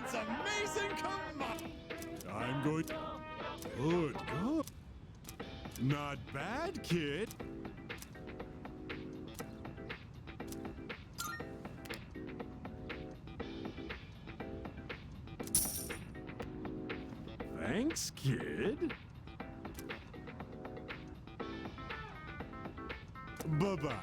It's amazing, come on! I'm going... Good, good. Not bad, kid. Thanks, kid. Bye-bye.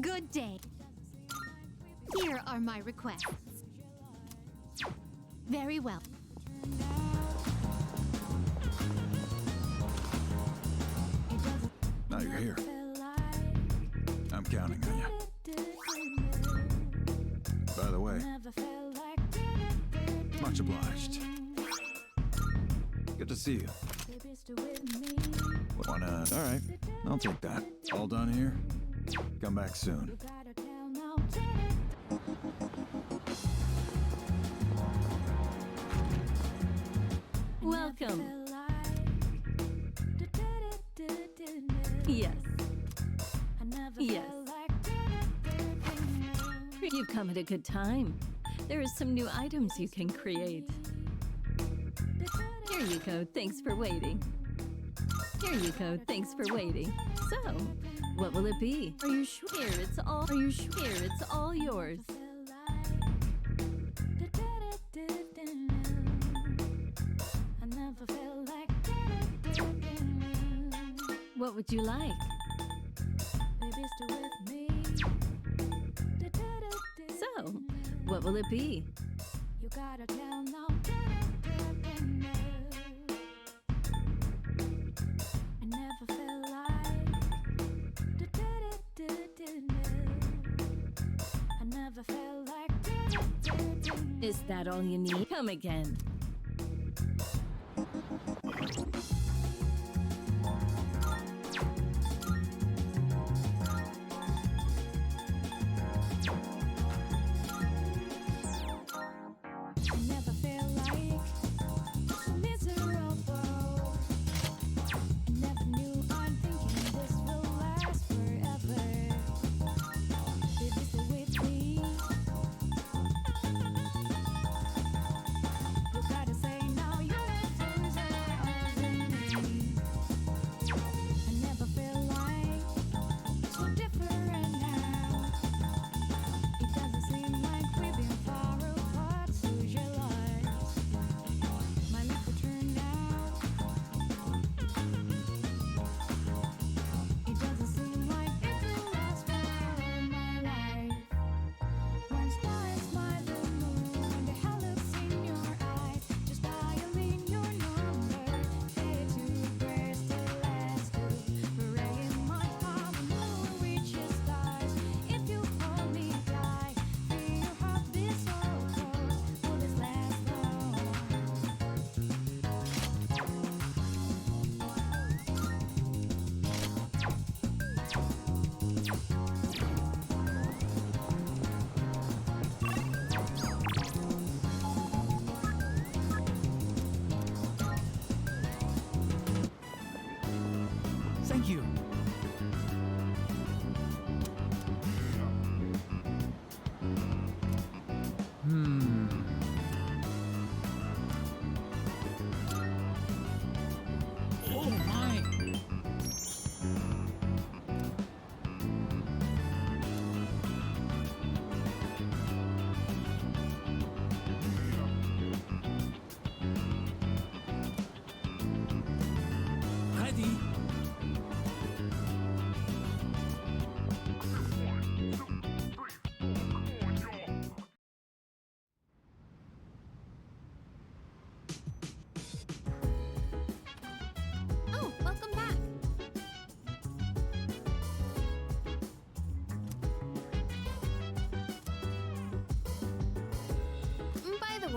Good day. Here are my requests. Very well. Now you're here. I'm counting on you. By the way, much obliged. Good to see you. Wanna... All right, I'll take that. All done here? Come back soon. Welcome. Yes. Yes. You've come at a good time. There are some new items you can create. Here you go. Thanks for waiting. Here you go. Thanks for waiting. So, what will it be? Are you sure? Here, it's all. Are you sure? Here, it's all yours. What would you like? So, what will it be? Is that all you need? Come again.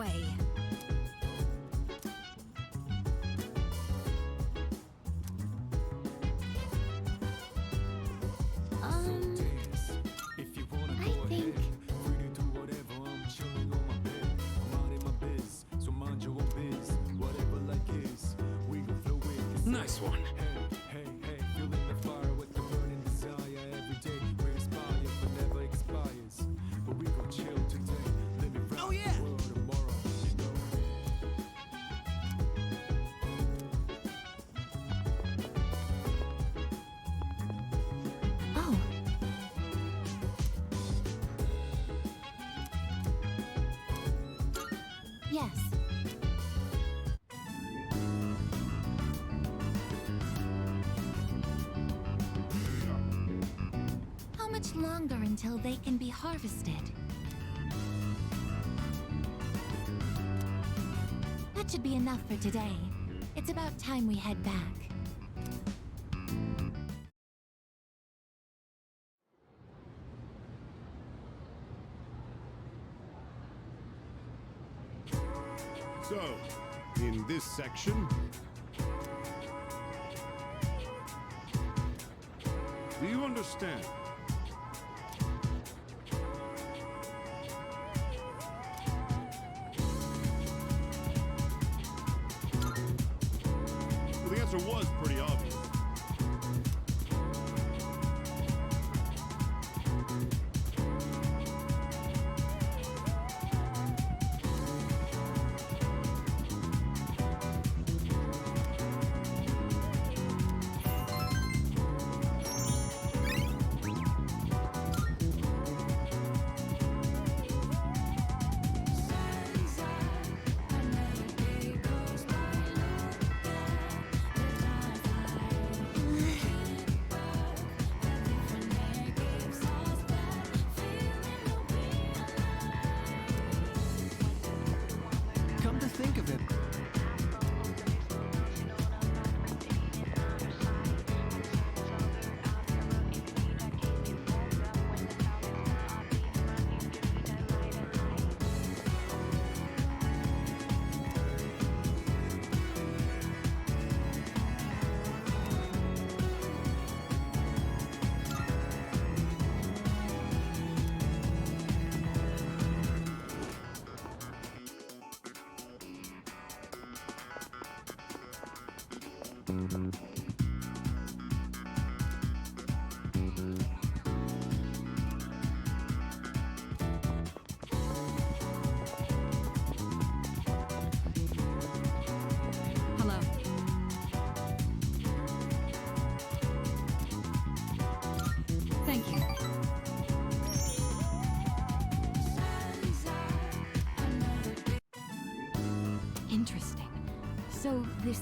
way. I think Nice one. Oh yeah. oh, yes. How much longer until they can be harvested? That should be enough for today. It's about time we head back. So, in this section, do you understand? Well, the answer was pretty obvious. Come to think of it, Hello. Thank you. Interesting. So this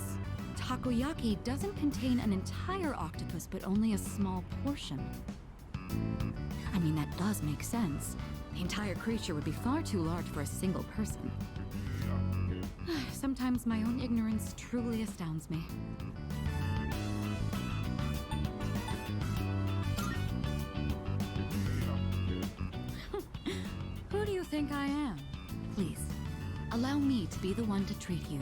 takoyaki doesn't contain an entire octopus, but only a small portion. I mean, that does make sense. The entire creature would be far too large for a single person. Sometimes my own ignorance truly astounds me. Who do you think I am? Please, allow me to be the one to treat you.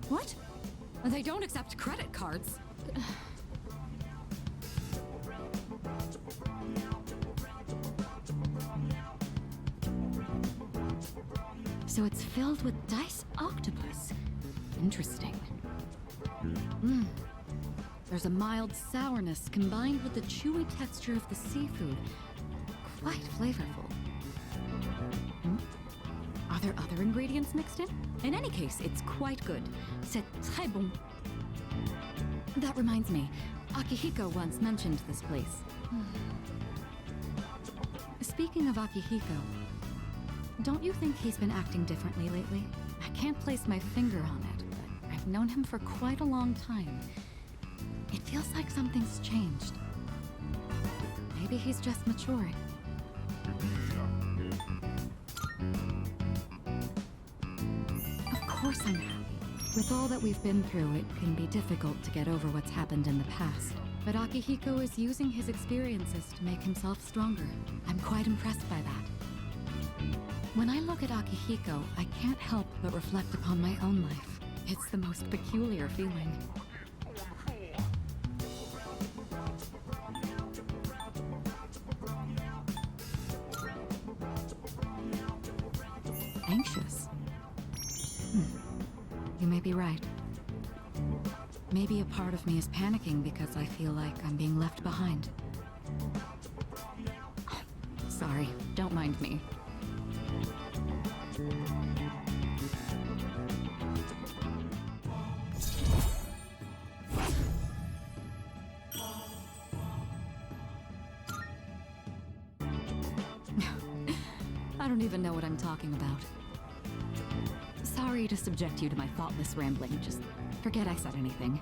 What? They don't accept credit cards. So it's filled with diced octopus. Interesting. There's a mild sourness combined with the chewy texture of the seafood. Quite flavorful. Are there other ingredients mixed in? In any case, it's quite good. C'est très bon. That reminds me, Akihiko once mentioned this place. Speaking of Akihiko, don't you think he's been acting differently lately? I can't place my finger on it, but I've known him for quite a long time. It feels like something's changed. Maybe he's just maturing. Of course I'm happy. With all that we've been through, it can be difficult to get over what's happened in the past. But Akihiko is using his experiences to make himself stronger. I'm quite impressed by that. When I look at Akihiko, I can't help but reflect upon my own life. It's the most peculiar feeling. Anxious? You may be right. Maybe a part of me is panicking because I feel like I'm being left behind. Sorry, don't mind me. I don't even know what I'm talking about. Sorry to subject you to my thoughtless rambling. Just forget I said anything.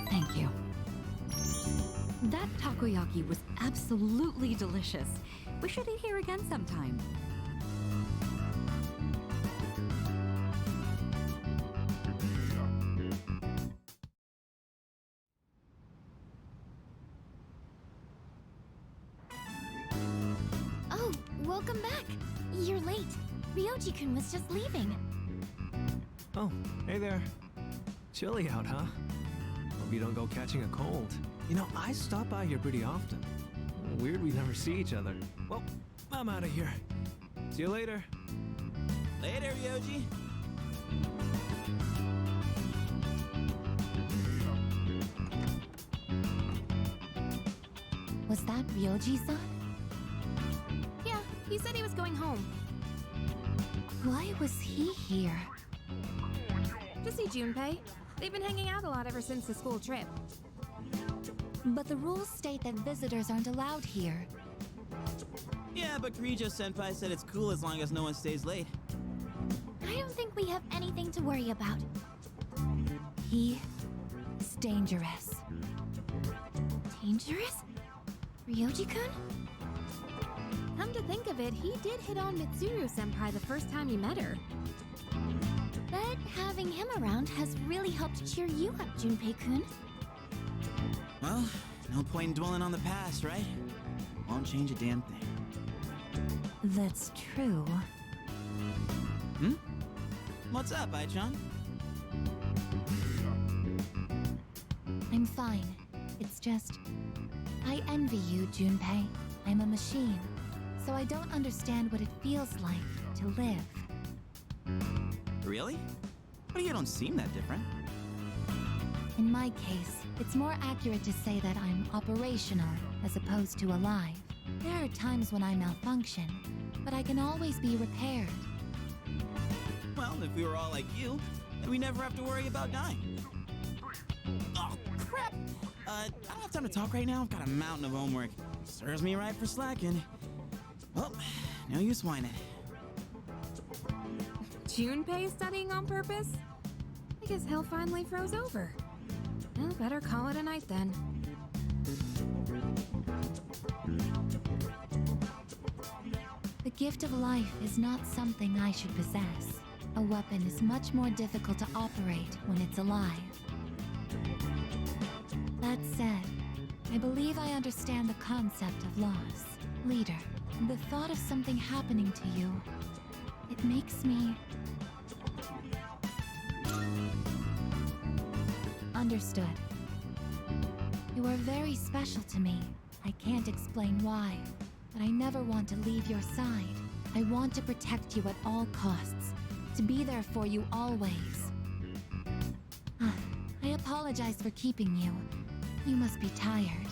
Thank you. That takoyaki was absolutely delicious. We should eat here again sometime. Oh, welcome back. You're late. Ryoji-kun was just leaving. Oh, hey there. Chilly out, huh? Hope you don't go catching a cold. You know, I stop by here pretty often. Weird we never see each other. Well, I'm out of here. See you later. Later, Ryoji. Was that Ryoji-san? Yeah, he said he was going home. Why was he here? To see Junpei. They've been hanging out a lot ever since the school trip. But the rules state that visitors aren't allowed here. Yeah, but Kirijo-senpai said it's cool as long as no one stays late. I don't think we have anything to worry about. He is dangerous. Dangerous? Ryoji-kun? Come to think of it, he did hit on Mitsuru-senpai the first time he met her. But having him around has really helped cheer you up, Junpei-kun. Well, no point in dwelling on the past, right? Won't change a damn thing. That's true. Hmm? What's up, Ai-chan? I'm fine. It's just... I envy you, Junpei. I'm a machine, so I don't understand what it feels like to live. Really? But you don't seem that different. In my case, it's more accurate to say that I'm operational as opposed to alive. There are times when I malfunction, but I can always be repaired. Well, if we were all like you, then we never have to worry about dying. Oh, crap! I don't have time to talk right now. I've got a mountain of homework. Serves me right for slacking. Well, no use whining. Junpei studying on purpose? I guess hell finally froze over. Well, better call it a night then. The gift of life is not something I should possess. A weapon is much more difficult to operate when it's alive. That said, I believe I understand the concept of loss. Leader, the thought of something happening to you, it makes me... Understood. You are very special to me. I can't explain why, but I never want to leave your side. I want to protect you at all costs, to be there for you always. I apologize for keeping you. You must be tired.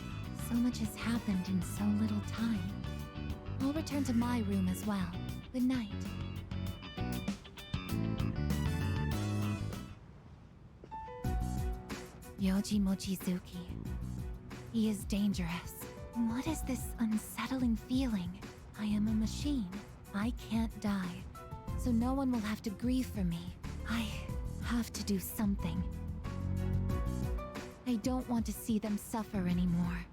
So much has happened in so little time. I'll return to my room as well. Good night. Yoji Mochizuki. He is dangerous. What is this unsettling feeling? I am a machine. I can't die. So no one will have to grieve for me. I have to do something. I don't want to see them suffer anymore.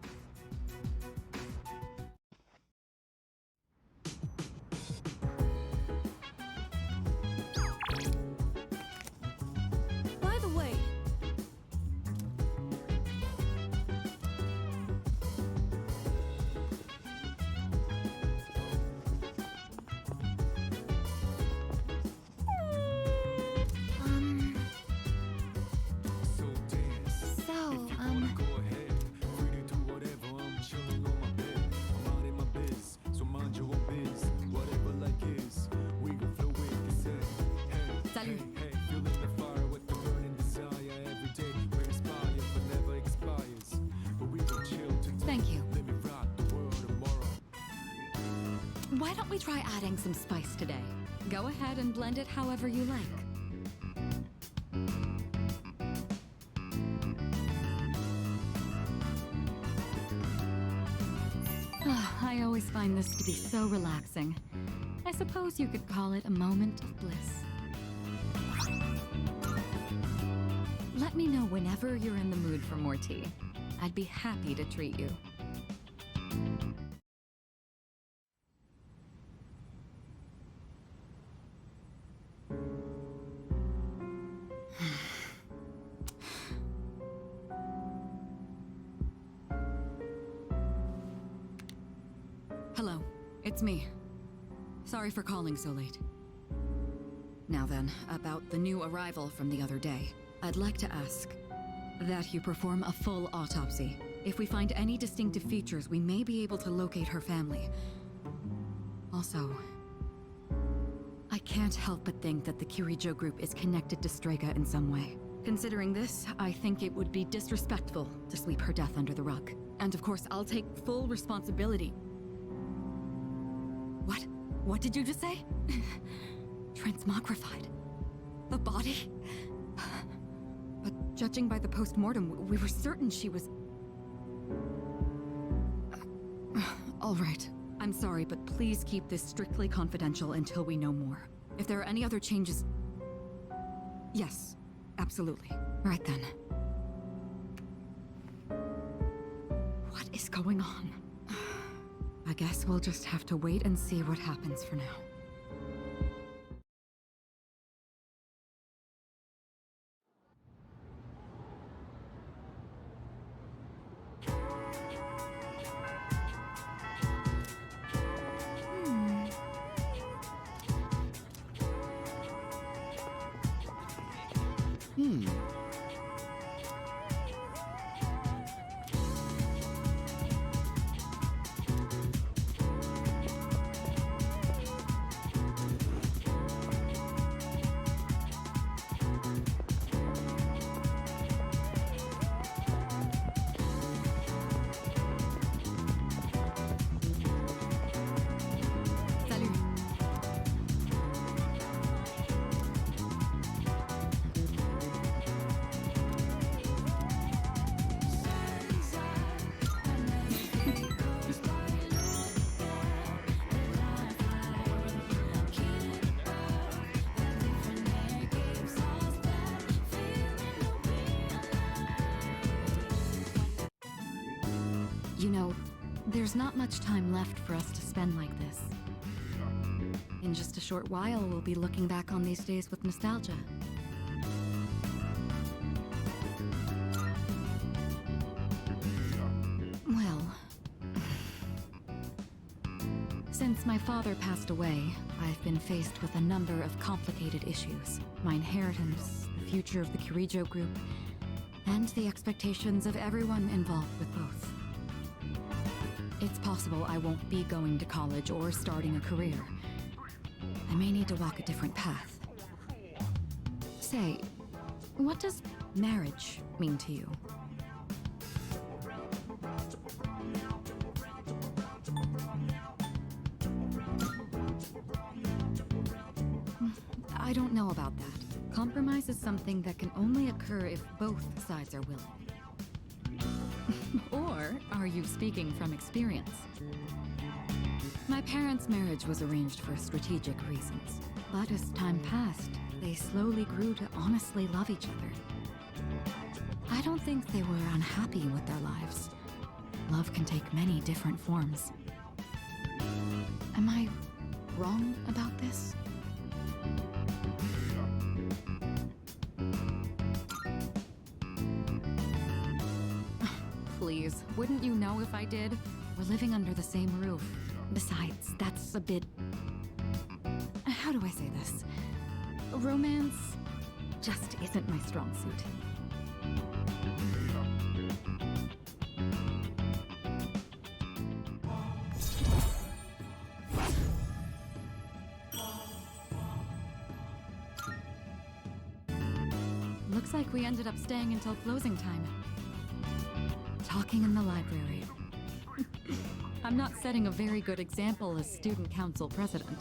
Thank you. Why don't we try adding some spice today? Go ahead and blend it however you like. I always find this to be so relaxing. I suppose you could call it a moment of bliss. Let me know whenever you're in the mood for more tea. I'd be happy to treat you. Hello, it's me. Sorry for calling so late. Now then, about the new arrival from the other day. I'd like to ask that you perform a full autopsy. If we find any distinctive features, we may be able to locate her family. Also, I can't help but think that the Kirijo group is connected to Strega in some way. Considering this, I think it would be disrespectful to sweep her death under the rug. And of course, I'll take full responsibility. What? What did you just say? Transmogrified. The body? But judging by the post-mortem, we were certain she was... All right. I'm sorry, but please keep this strictly confidential until we know more. If there are any other changes... Yes, absolutely. Right then. What is going on? I guess we'll just have to wait and see what happens for now. You know, there's not much time left for us to spend like this. In just a short while, we'll be looking back on these days with nostalgia. Well, since my father passed away, I've been faced with a number of complicated issues. My inheritance, the future of the Kirijo group, and the expectations of everyone involved with both. It's possible I won't be going to college or starting a career. I may need to walk a different path. Say, what does marriage mean to you? I don't know about that. Compromise is something that can only occur if both sides are willing. Or are you speaking from experience? My parents' marriage was arranged for strategic reasons. But as time passed, they slowly grew to honestly love each other. I don't think they were unhappy with their lives. Love can take many different forms. Am I wrong about this? Please, wouldn't you know if I did? We're living under the same roof. Besides, that's a bit... How do I say this? Romance just isn't my strong suit. Looks like we ended up staying until closing time. Talking in the library. I'm not setting a very good example as student council president.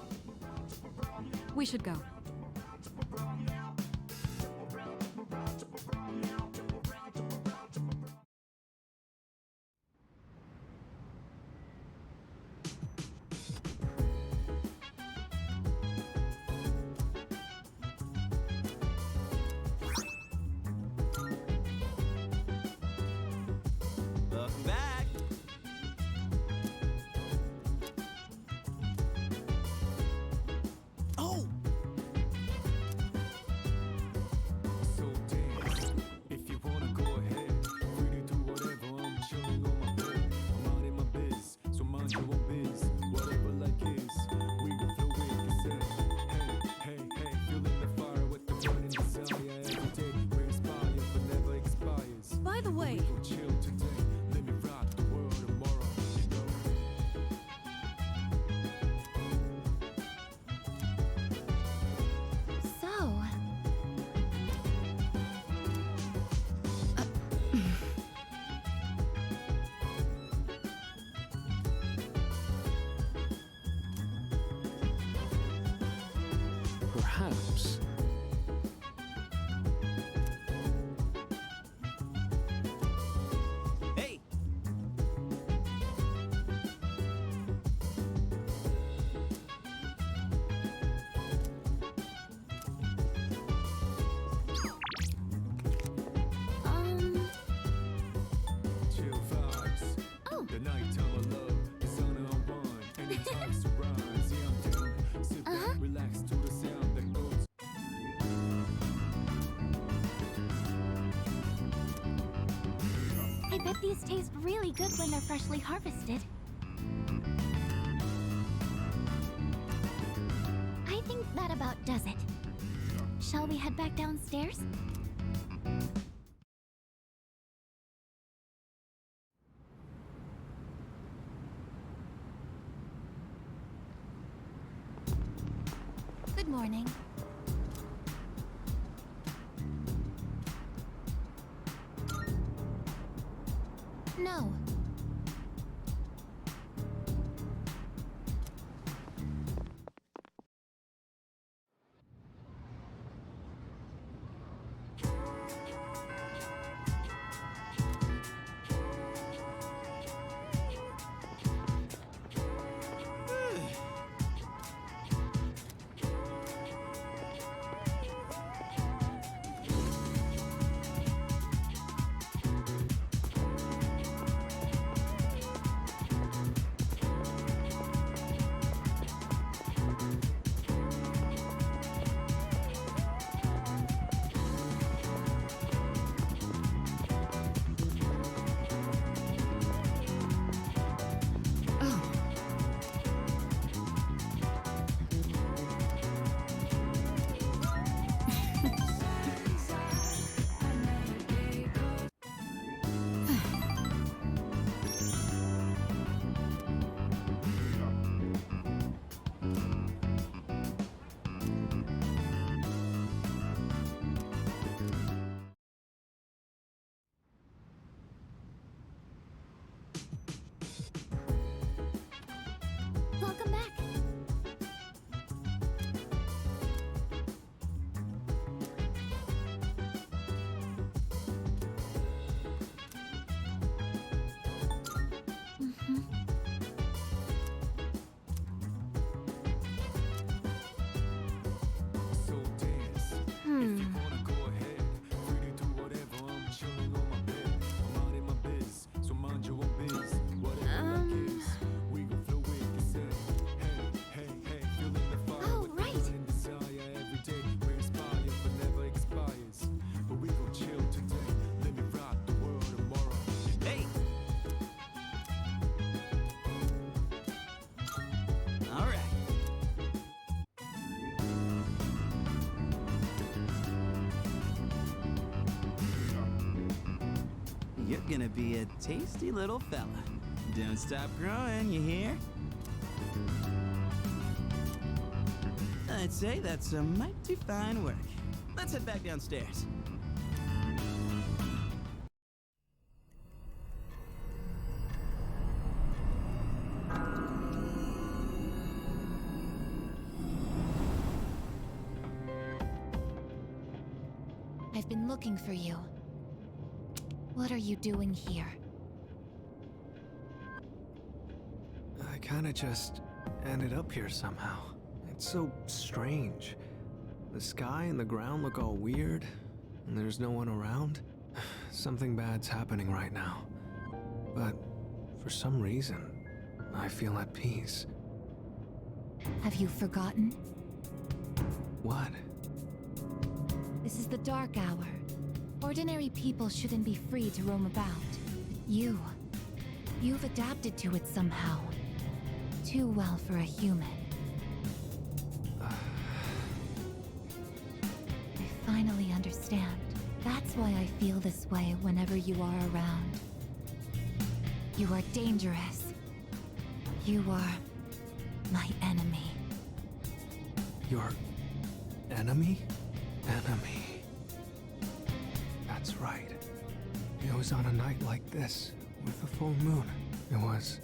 We should go. Welcome back. Oh! So dance, if you wanna go ahead, free to do whatever. I'm chilling on my bed, I'm minding my biz, so mind your own biz. Whatever like is, we gon' flow with it. Hey, hey, hey, feeling the fire with the burning desire every day. We inspire, but never expires. By the way, We gon' chill today, let me rock the world tomorrow. You know. So, Perhaps. Hey! Chill vibes. Oh. The nighttime of love, the sun unwind, and the times to rise. Yeah, I'm down. Sit back, relax to the sound that goes. I bet these taste really good when they're freshly harvested. I think that about does it. Shall we head back downstairs? Good morning. No. Welcome back. So dance. If you wanna go ahead, free to do whatever. I'm chilling on my bed, I'm minding my biz, so mind your own biz. Whatever like is, we gon' flow with it. Hey, hey, hey, feeling the fire Oh, with the right. burning desire every day. We inspire, but never expires. But we gon' chill today, let me rock the world tomorrow. Hey! All right. You're gonna be a tasty little fella. Don't stop growing, you hear? I'd say that's a mighty fine work. Let's head back downstairs. I've been looking for you. What are you doing here? I kinda just ended up here somehow. It's so strange. The sky and the ground look all weird, and there's no one around. Something bad's happening right now. But for some reason, I feel at peace. Have you forgotten? What? This is the dark hour. Ordinary people shouldn't be free to roam about. But you've adapted to it somehow. Too well for a human. I finally understand. That's why I feel this way whenever you are around. You are dangerous. You are my enemy. Your enemy? Enemy. That's right. It was on a night like this, with a full moon. It was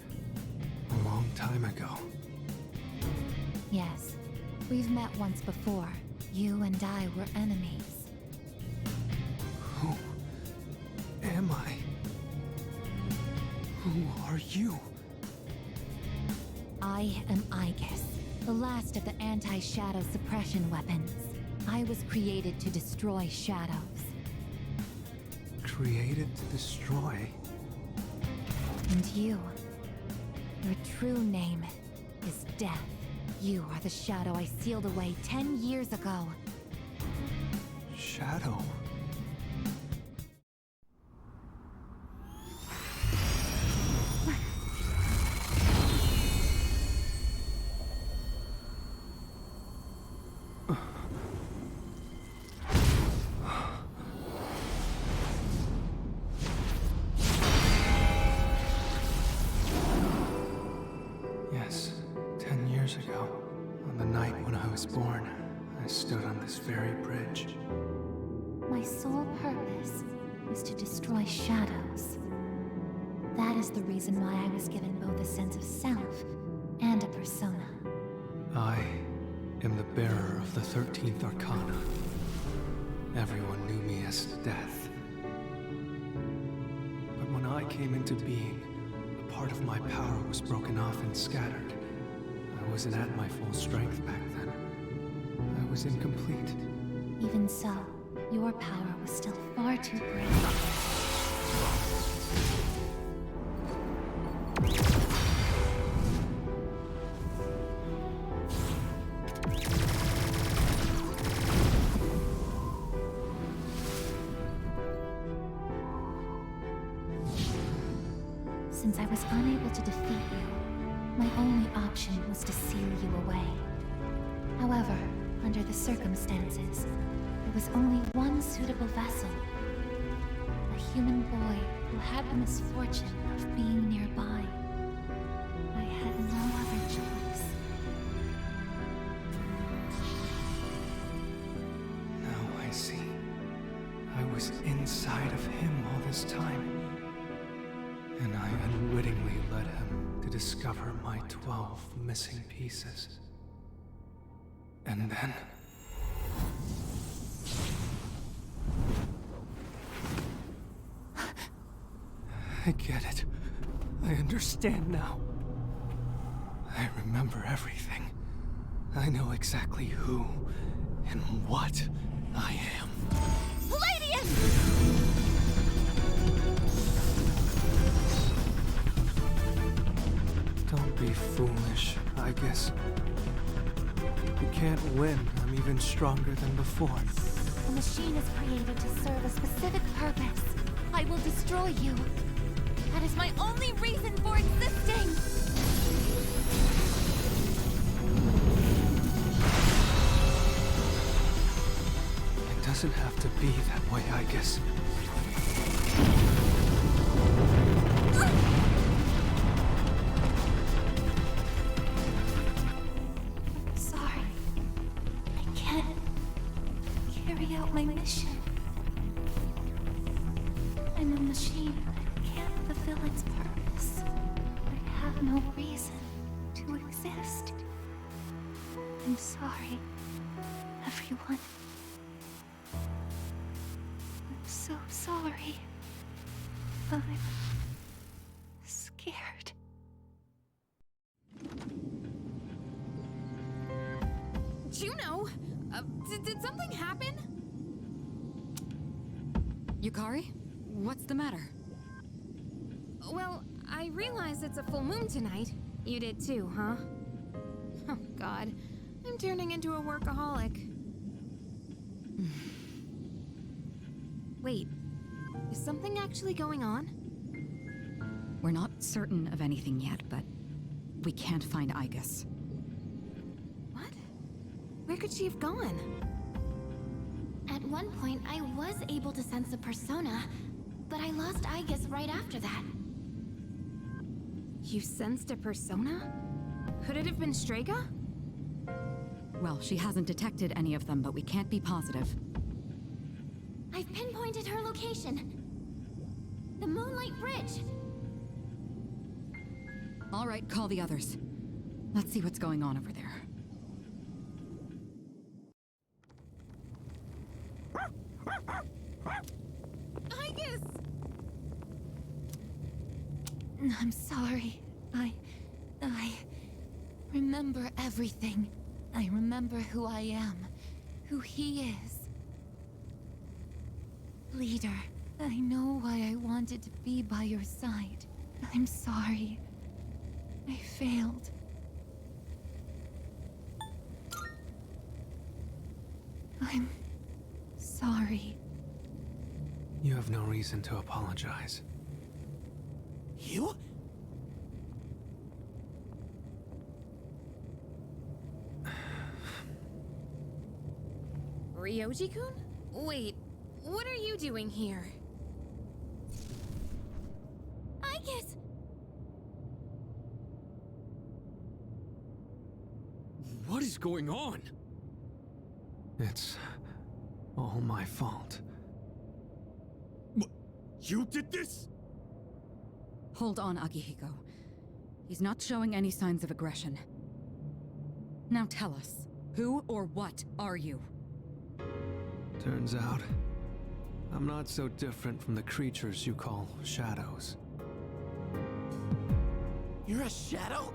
a long time ago. Yes, we've met once before. You and I were enemies. Who am I? Who are you? I am Aegis, the last of the anti-shadow suppression weapons. I was created to destroy shadows. Created to destroy? And you, your true name is Death. You are the shadow I sealed away 10 years ago. Shadow? Yes, 10 years ago, on the night when I was born, I stood on this very bridge. My sole purpose was to destroy shadows. That is the reason why I was given both a sense of self and a persona. I am the bearer of the 13th Arcana. Everyone knew me as Death. But when I came into being, a part of my power was broken off and scattered. I wasn't at my full strength back then. I was incomplete. Even so, your power was still far too great. Since I was unable to defeat you, my only option was to seal you away. However, under the circumstances, there was only one suitable vessel. A human boy who had the misfortune of being nearby. I had no other choice. Now I see. I was inside of him all this time. And I unwittingly led him to discover my 12 missing pieces. And then... I get it. I understand now. I remember everything. I know exactly who and what I am. Don't be foolish, I guess. You can't win. I'm even stronger than before. The machine is created to serve a specific purpose. I will destroy you. That is my only reason for existing! It doesn't have to be that way, I guess. Sorry. I can't carry out my mission. I'm a machine that can't fulfill its purpose. I have no reason to exist. I'm sorry, everyone. so sorry. I'm scared. Juno, did something happen? Yukari? What's the matter? Well, I realize it's a full moon tonight. You did too, huh? Oh god, I'm turning into a workaholic. Wait, is something actually going on? We're not certain of anything yet, but we can't find Igus. What? Where could she have gone? At one point, I was able to sense a persona, but I lost Igus right after that. You sensed a persona? Could it have been Strega? Well, she hasn't detected any of them, but we can't be positive. I've pinpointed her location. The Moonlight Bridge. All right, call the others. Let's see what's going on over there. Igus! I'm sorry. I remember everything. I remember who I am, who he is. Leader, I know why I wanted to be by your side. I'm sorry. I failed. I'm sorry. You have no reason to apologize. You? Ryoji-kun? Wait, what are you doing here? Igus! What is going on? It's all my fault. What? You did this? Hold on, Akihiko. He's not showing any signs of aggression. Now tell us, who or what are you? Turns out, I'm not so different from the creatures you call shadows. You're a shadow?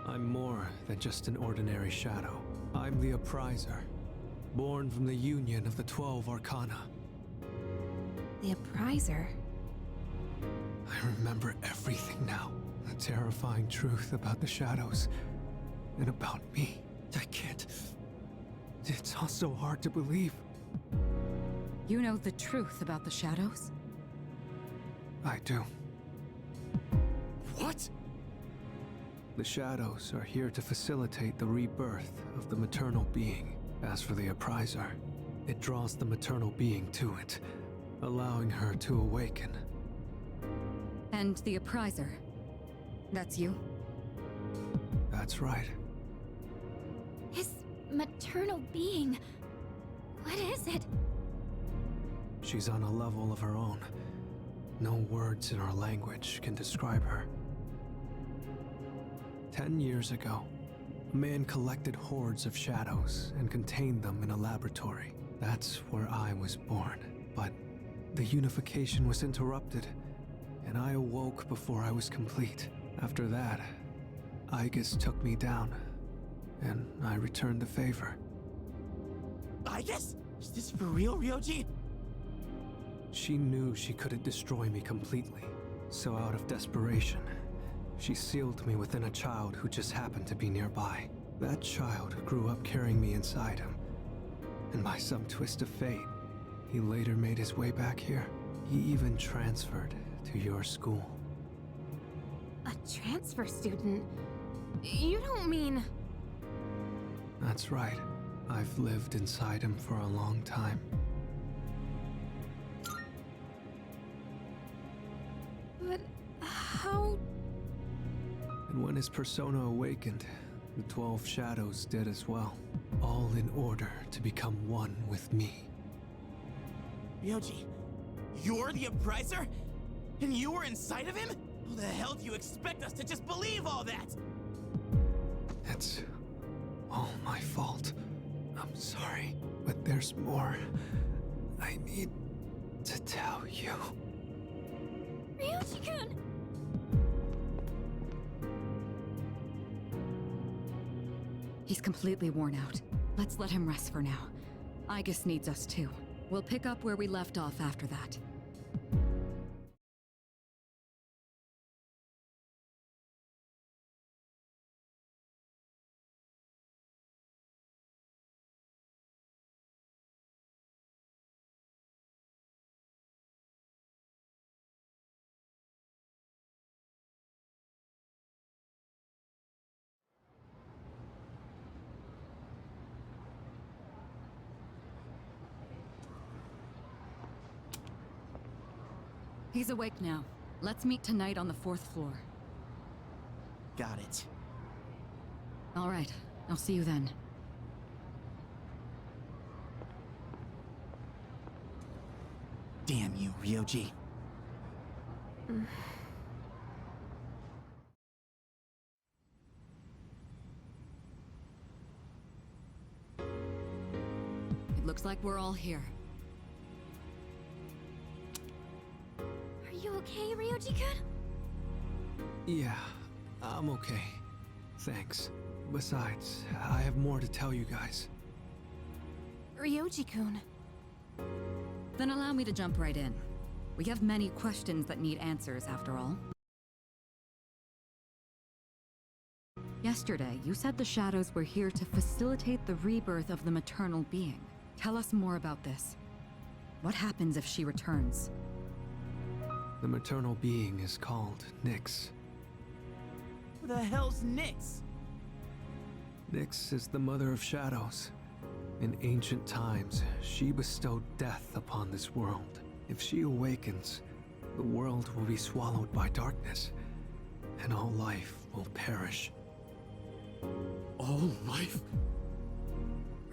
I'm more than just an ordinary shadow. I'm the Appriser, born from the union of the 12 Arcana. The Appriser? I remember everything now. The terrifying truth about the shadows, and about me. I can't... It's all so hard to believe. You know the truth about the shadows? I do. What? The shadows are here to facilitate the rebirth of the maternal being. As for the Appriser, it draws the maternal being to it, allowing her to awaken. And the Appriser, that's you? That's right. His maternal being. What is it? She's on a level of her own. No words in our language can describe her. 10 years ago, a man collected hordes of shadows and contained them in a laboratory. That's where I was born. But the unification was interrupted, and I awoke before I was complete. After that, Igus took me down, and I returned the favor. Igus? Is this for real, Ryoji? She knew she couldn't destroy me completely, so out of desperation, she sealed me within a child who just happened to be nearby. That child grew up carrying me inside him, and by some twist of fate, he later made his way back here. He even transferred to your school. A transfer student? You don't mean... That's right. I've lived inside him for a long time. But how... And when his persona awakened, the 12 shadows did as well. All in order to become one with me. Ryoji, you're the Appriser? And you were inside of him? How the hell do you expect us to just believe all that? It's all my fault. I'm sorry, but there's more. I need to tell you. Ryuji-kun! He's completely worn out. Let's let him rest for now. Aigis needs us too. We'll pick up where we left off after that. He's awake now. Let's meet tonight on the 4th floor. Got it. All right, I'll see you then. Damn you, Ryoji. It looks like we're all here. Are you okay, Ryoji-kun? Yeah, I'm okay. Thanks. Besides, I have more to tell you guys. Ryoji-kun. Then allow me to jump right in. We have many questions that need answers, after all. Yesterday, you said the shadows were here to facilitate the rebirth of the maternal being. Tell us more about this. What happens if she returns? The maternal being is called Nyx. Who the hell's Nyx? Nyx is the mother of shadows. In ancient times, she bestowed death upon this world. If she awakens, the world will be swallowed by darkness, and all life will perish. All life?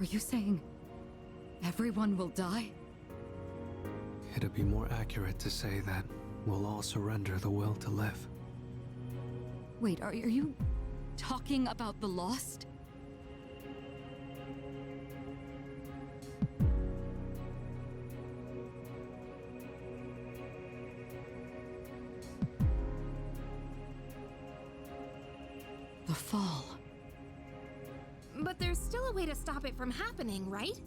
Are you saying everyone will die? It'd be more accurate to say that we'll all surrender the will to live. Wait, are you talking about the Lost? The fall. But there's still a way to stop it from happening, right?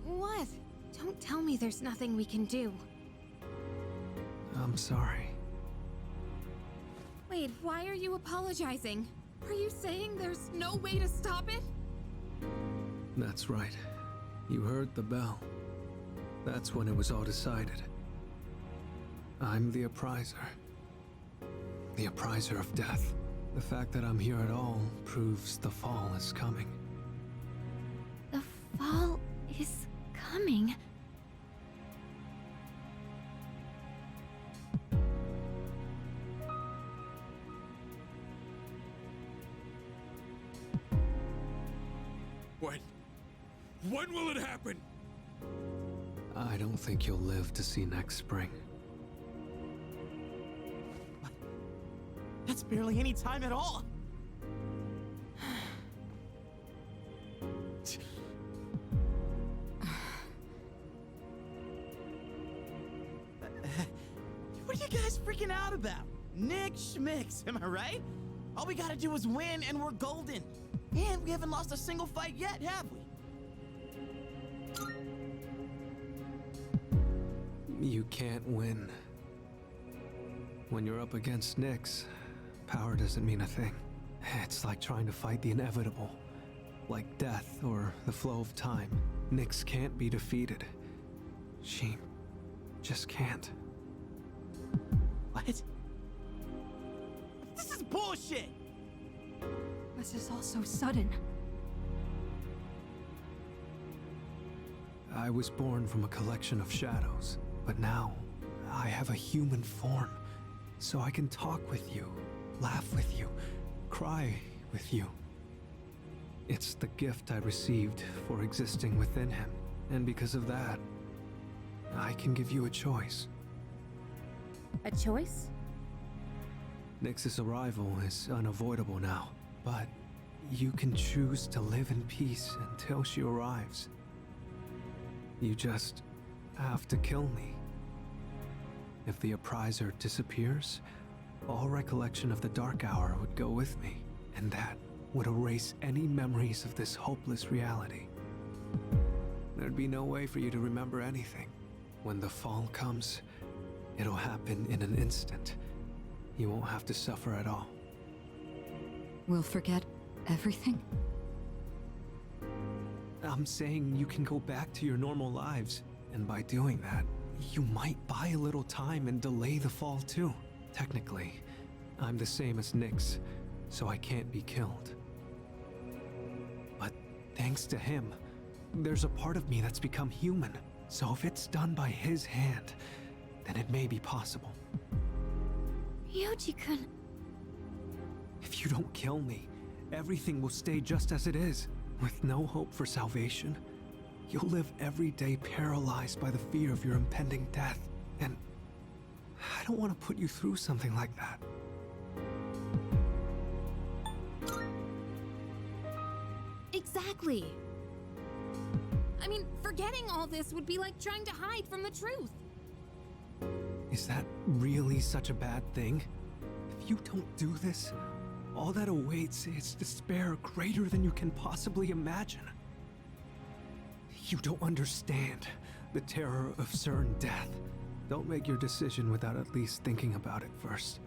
What? Don't tell me there's nothing we can do. I'm sorry. Wait, why are you apologizing? Are you saying there's no way to stop it? That's right. You heard the bell. That's when it was all decided. I'm the appriser. The appriser of death. The fact that I'm here at all proves the fall is coming. The fall is coming. When? When will it happen? I don't think you'll live to see next spring. That's barely any time at all. What are you guys freaking out about? Nick Schmicks, am I right? All we gotta do is win and we're golden. And we haven't lost a single fight yet, have we? You can't win. When you're up against Nyx, power doesn't mean a thing. It's like trying to fight the inevitable. Like death or the flow of time. Nyx can't be defeated. She just can't. What? This is bullshit! This is all so sudden. I was born from a collection of shadows, but now I have a human form. So I can talk with you, laugh with you, cry with you. It's the gift I received for existing within him, and because of that, I can give you a choice. A choice? Nyx's arrival is unavoidable now, but You can choose to live in peace until she arrives. You just have to kill me. If the appriser disappears, all recollection of the Dark Hour would go with me, and that would erase any memories of this hopeless reality. There'd be no way for you to remember anything. When the fall comes, it'll happen in an instant. You won't have to suffer at all. We'll forget everything? I'm saying you can go back to your normal lives, and by doing that, you might buy a little time and delay the fall too. Technically, I'm the same as Nyx, so I can't be killed. But thanks to him, there's a part of me that's become human. So if it's done by his hand, then it may be possible. Ryoji-kun. If you don't kill me, everything will stay just as it is. With no hope for salvation, you'll live every day paralyzed by the fear of your impending death. And I don't want to put you through something like that. Exactly. I mean, forgetting all this would be like trying to hide from the truth. Is that really such a bad thing? If you don't do this, all that awaits is despair greater than you can possibly imagine. You don't understand the terror of certain death. Don't make your decision without at least thinking about it first.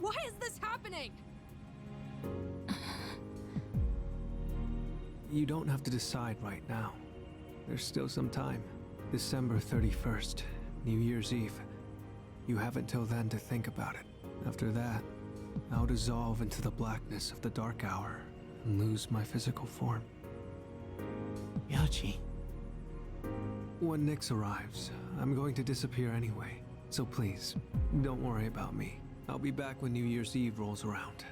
Why is this happening? You don't have to decide right now. There's still some time. December 31st, New Year's Eve. You have until then to think about it. After that, I'll dissolve into the blackness of the Dark Hour and lose my physical form. Ryoji. When Nyx arrives, I'm going to disappear anyway. So please, don't worry about me. I'll be back when New Year's Eve rolls around.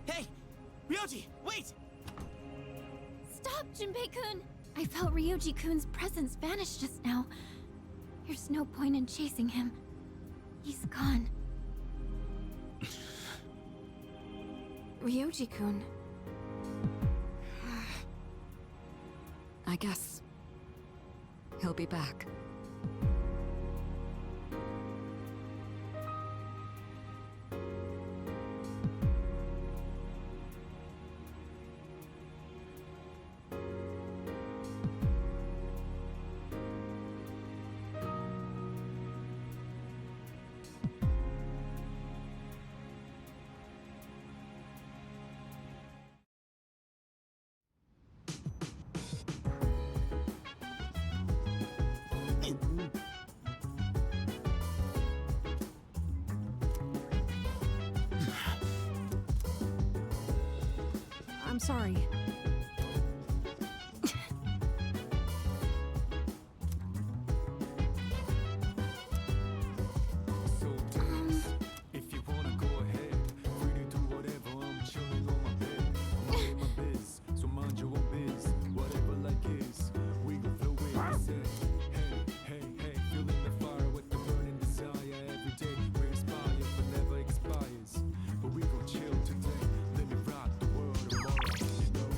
Hey! Ryoji, wait! Stop, Junpei-kun! I felt Ryoji-kun's presence vanish just now. There's no point in chasing him. He's gone. Ryoji-kun. I guess he'll be back. I'm sorry. So dance. If you wanna go ahead, free to do whatever. I'm chilling on my bed. I'm minding my biz, so mind your own biz. Whatever like is, we gon' flow with it. Say, hey, hey, hey, feeling the fire with the burning desire. Every day we inspire, but never expires. But we gon' chill today. Let me rock the world tomorrow, you know.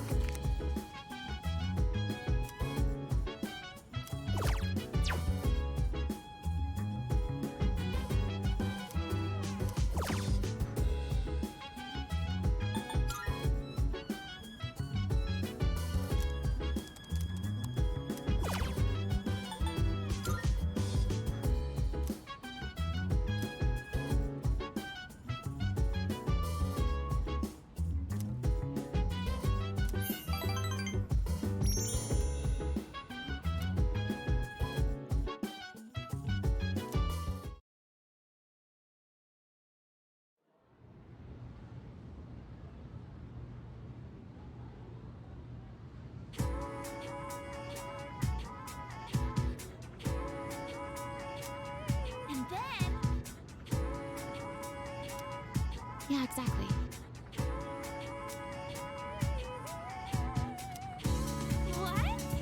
And then... Yeah, exactly. What?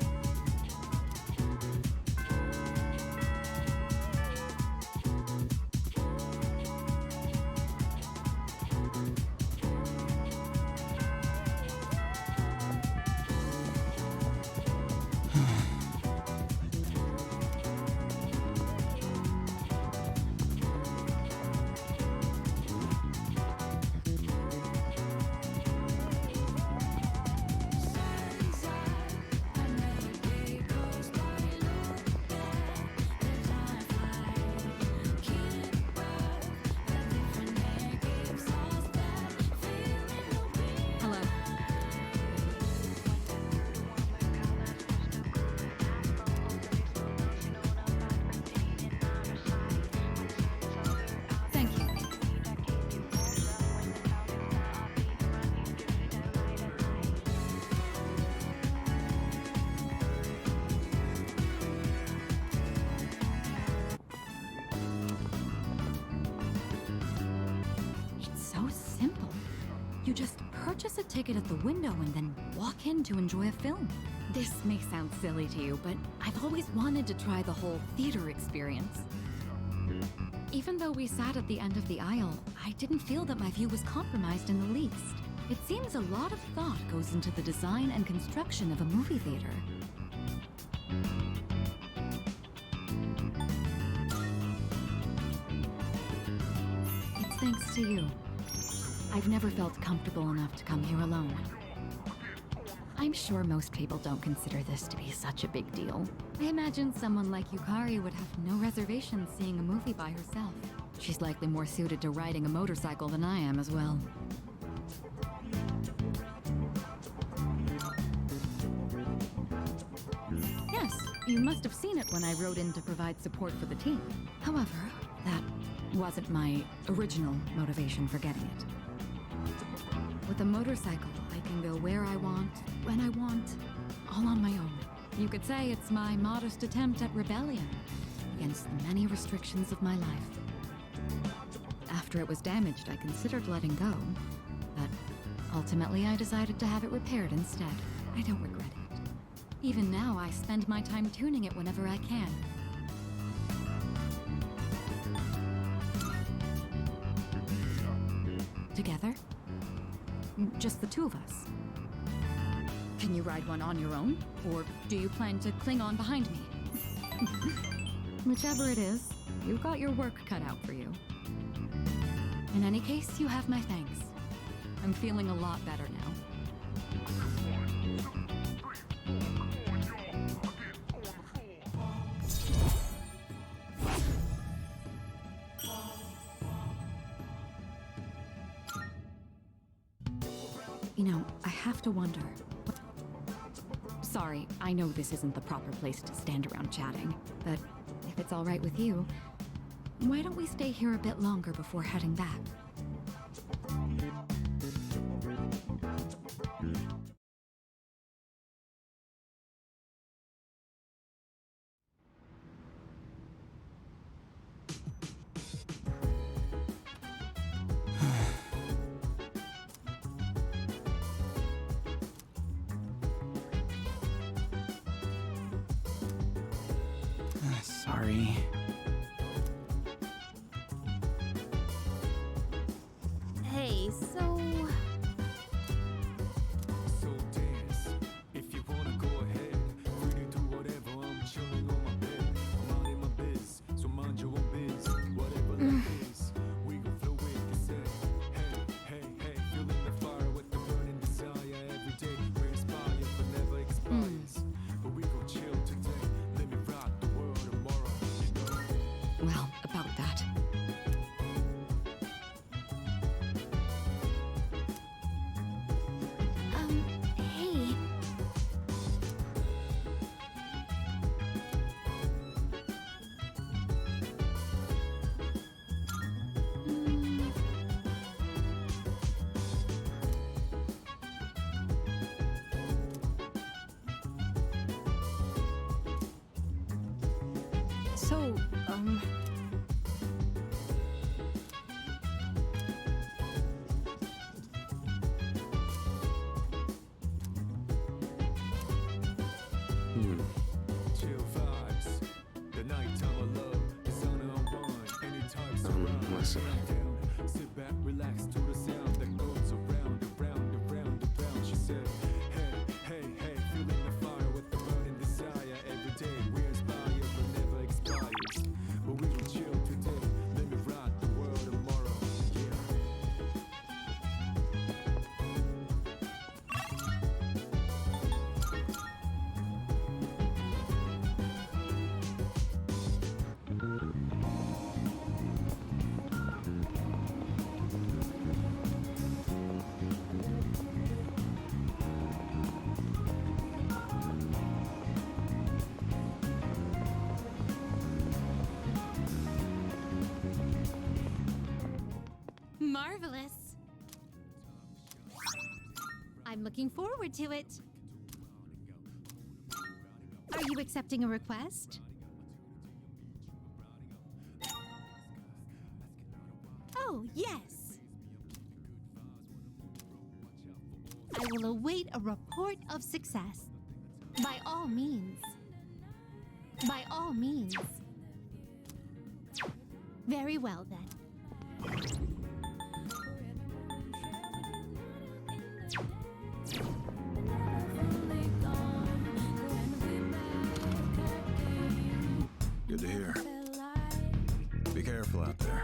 just purchase a ticket at the window and then walk in to enjoy a film. This may sound silly to you, but I've always wanted to try the whole theater experience. Even though we sat at the end of the aisle, I didn't feel that my view was compromised in the least. It seems a lot of thought goes into the design and construction of a movie theater. It's thanks to you. I've never felt comfortable enough to come here alone. I'm sure most people don't consider this to be such a big deal. I imagine someone like Yukari would have no reservations seeing a movie by herself. She's likely more suited to riding a motorcycle than I am as well. Yes, you must have seen it when I wrote in to provide support for the team. However, that wasn't my original motivation for getting it. With a motorcycle, I can go where I want, when I want, all on my own. You could say it's my modest attempt at rebellion against the many restrictions of my life. After it was damaged, I considered letting go, but ultimately I decided to have it repaired instead. I don't regret it. Even now, I spend my time tuning it whenever I can. Together? Just the two of us. Can you ride one on your own? Or do you plan to cling on behind me? Whichever it is, you've got your work cut out for you. In any case, you have my thanks. I'm feeling a lot better now. You know, I have to wonder. Sorry, I know this isn't the proper place to stand around chatting, but if it's all right with you, why don't we stay here a bit longer before heading back? Sorry. Hey, so... So dance. If you wanna go ahead, free to do whatever. I'm chilling on my bed. I'm minding my biz, so mind your own biz. Whatever that is, we gon' flow with the set. Hey, hey, hey, feeling the fire with the burning desire every day. We inspire but never expires. But we gon' chill today. Let me rock the world tomorrow. You know. Well, about that. Hey. So, Chill vibes. The nighttime of love, the sun unwind. Any types around. listen. Down. Sit back, relax to the sound that goes around, around, around, around. She said, hey, hey, hey, feeling the fire with the burning desire. Every day we inspire but never expires. But we will chill today. Let me rock the world tomorrow. Yeah. marvelous. I'm looking forward to it. Are you accepting a request? Oh, yes. will await a report of success. By all means. By all means. Very well, then. Good to hear. Be careful out there.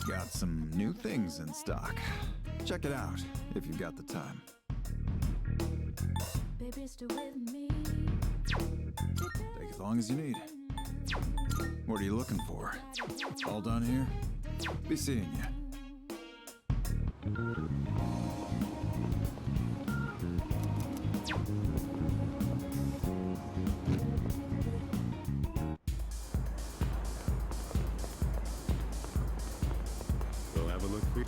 Got some new things in stock. Check it out if you've got the time. Take as long as you need. What are you looking for? All done here? Be seeing you. We'll have a look for you.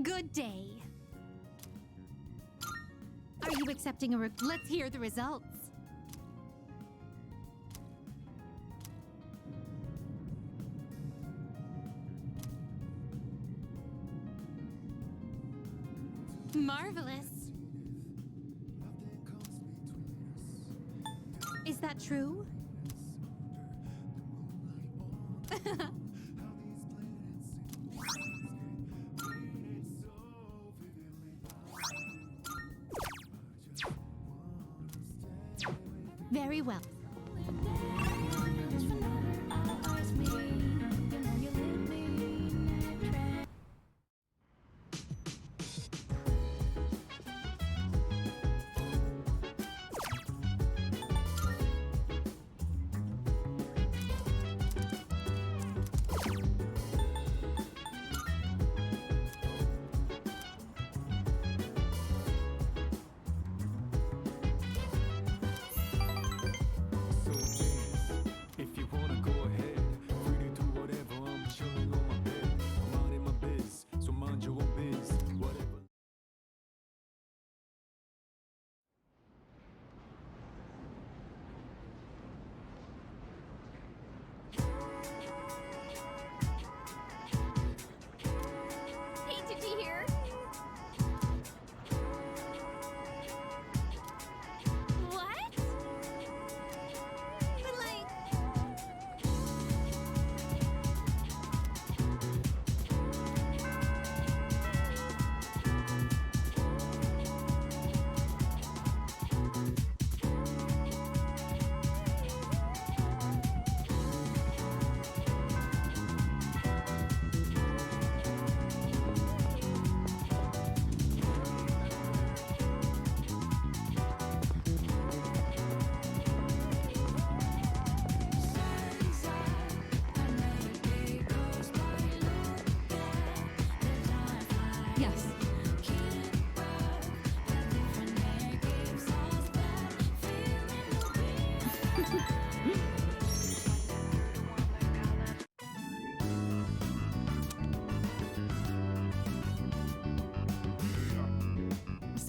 Good day. Are you accepting a Let's hear the results. Marvelous. Is that true? Very well.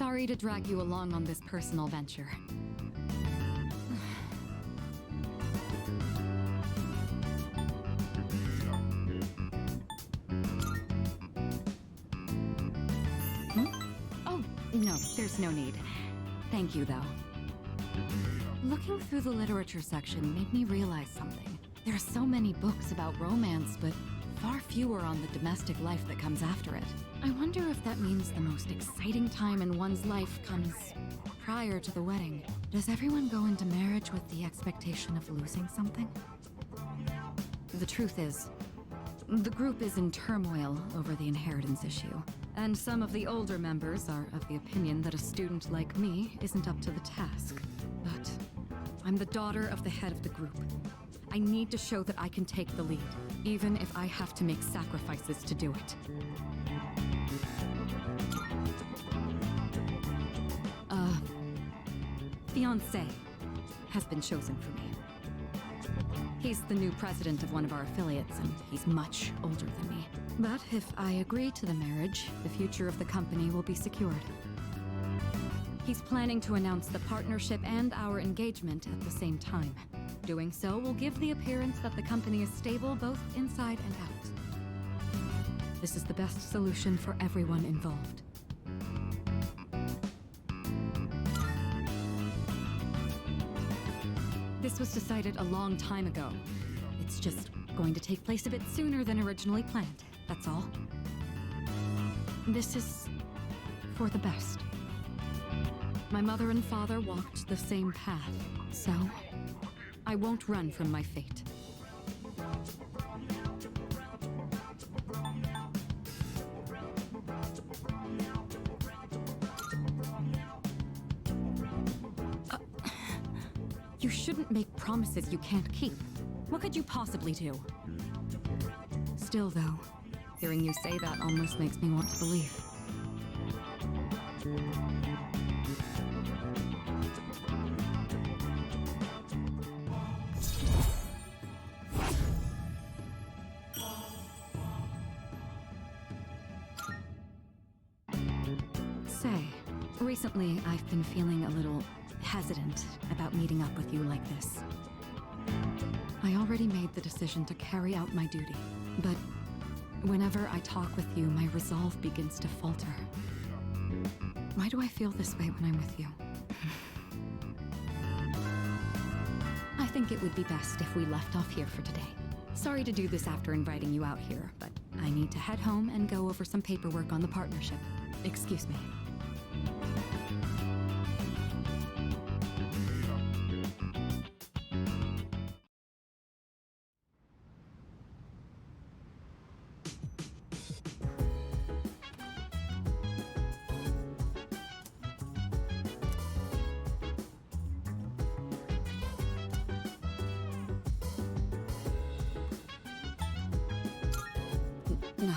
Sorry to drag you along on this personal venture. Oh, no, there's no need. Thank you, though. Looking through the literature section made me realize something. There are so many books about romance, but far fewer on the domestic life that comes after it. I wonder if that means the most exciting time in one's life comes prior to the wedding. Does everyone go into marriage with the expectation of losing something? The truth is, the group is in turmoil over the inheritance issue, and some of the older members are of the opinion that a student like me isn't up to the task. But I'm the daughter of the head of the group. I need to show that I can take the lead, even if I have to make sacrifices to do it. Fiancé has been chosen for me. He's the new president of one of our affiliates, and he's much older than me. But if I agree to the marriage, the future of the company will be secured. He's planning to announce the partnership and our engagement at the same time. Doing so will give the appearance that the company is stable both inside and out. This is the best solution for everyone involved. This was decided a long time ago. It's just going to take place a bit sooner than originally planned, that's all. This is for the best. My mother and father walked the same path, so I won't run from my fate. You shouldn't make promises you can't keep. What could you possibly do? Still, though, hearing you say that almost makes me want to believe. Say, recently I've been feeling a little hesitant about meeting up with you like this. I already made the decision to carry out my duty, but whenever I talk with you, my resolve begins to falter. Why do I feel this way when I'm with you? I think it would be best if we left off here for today. Sorry to do this after inviting you out here, but I need to head home and go over some paperwork on the partnership. Excuse me. No.